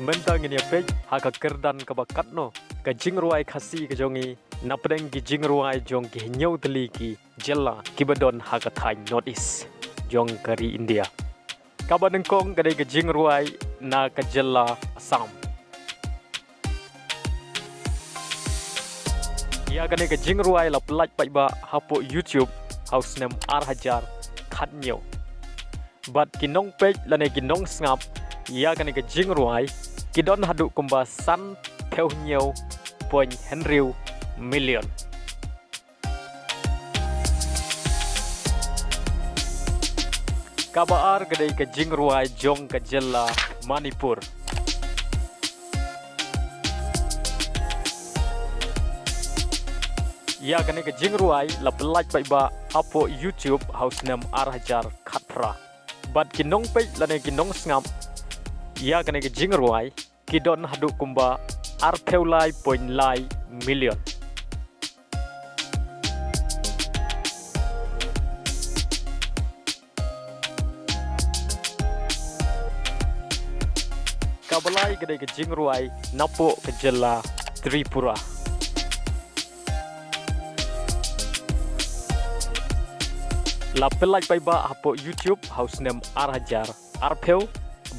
mentang ini pej Haka kerdan ke Katno ke Jingrwai Khasi ke jongi napdeng ki Jingrwai jong ki nyau teli ki jela kibadon Haka Thañ North East jong kari India kaban kong kadai ke Jingrwai na ke jela Assam ya kadai ke Jingrwai la pelaj pai ba hapo YouTube house name Hajar Katno bat kinong pej lane kinong ngap ya kan ke Jingrwai kidon hadu kumba san theo nhiều point henriu million kabar kedai ke Jingrwai jong ke jela Manipur ya kan ke Jingrwai la pelaj pai ba apo YouTube house name Hajar Khatra bat kinong pej lane kinong ngap ya kena ke Jingrwai kidon hadu kumba arpeulai point lai million kabalai kedai ke Jingrwai napo ke jela Tripura la pelaj pai ba hapo YouTube house name Hajar arpeu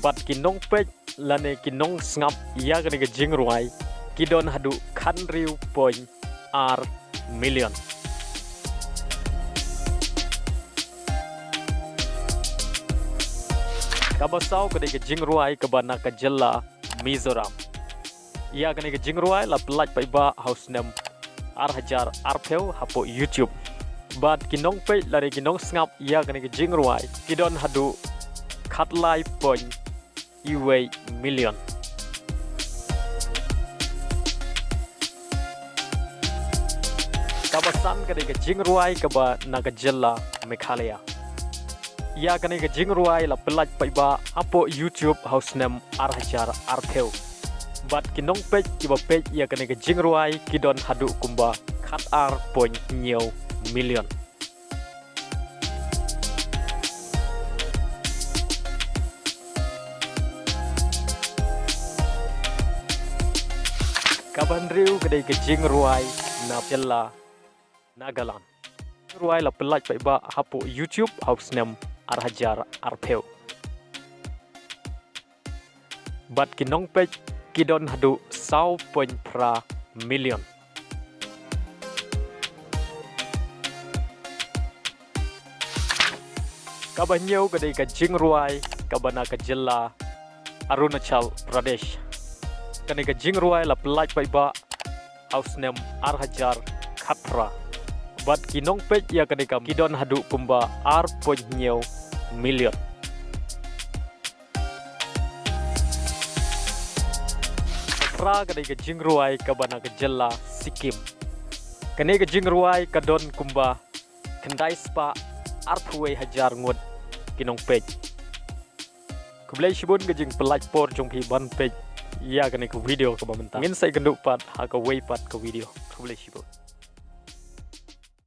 bat kinong pej lane kinong ngap ya kena ke Jingrwai kidon hadu kanriu point million kabasau kena ke Jingrwai kebana ke jela Mizoram ya kena ke Jingrwai la pelaj pai ba house name Hajar arpeu hapo YouTube bat kinong pej lane kinong ngap ya kena ke Jingrwai kidon hadu katlai point million kabasan kadai ke Jingrwai keba naga jela Meghalaya ya kadai ke Jingrwai la pelaj pai ba apo YouTube house name Hajar arpeu bat kinong pej kiba pej ya kadai ke Jingrwai kidon hadu kumba point million kaban riu kedai ke Jingrwai na jela Nagaland Jingrwai la pelaj pai ba hapo YouTube house name Hajar arpeu bat kinong pej kidon hadu million kabanyo kedai ke Jingrwai kabana ke jela Arunachal Pradesh kena ke Jingrwai la pelaj pai ba house name Hajar Khatra bat kinong pej ya kena ke kidon hadu kumba million Khatra kena ke Jingrwai kabana ke jela Sikkim kena ke Jingrwai kadon kumba kendai spa Hajar ngut kinong pej kublai shibun ke jing pelaj por jong pi ban pej ya kena ke video ke mentang ngin sai genduk pat haka way pat ke video kublai shibun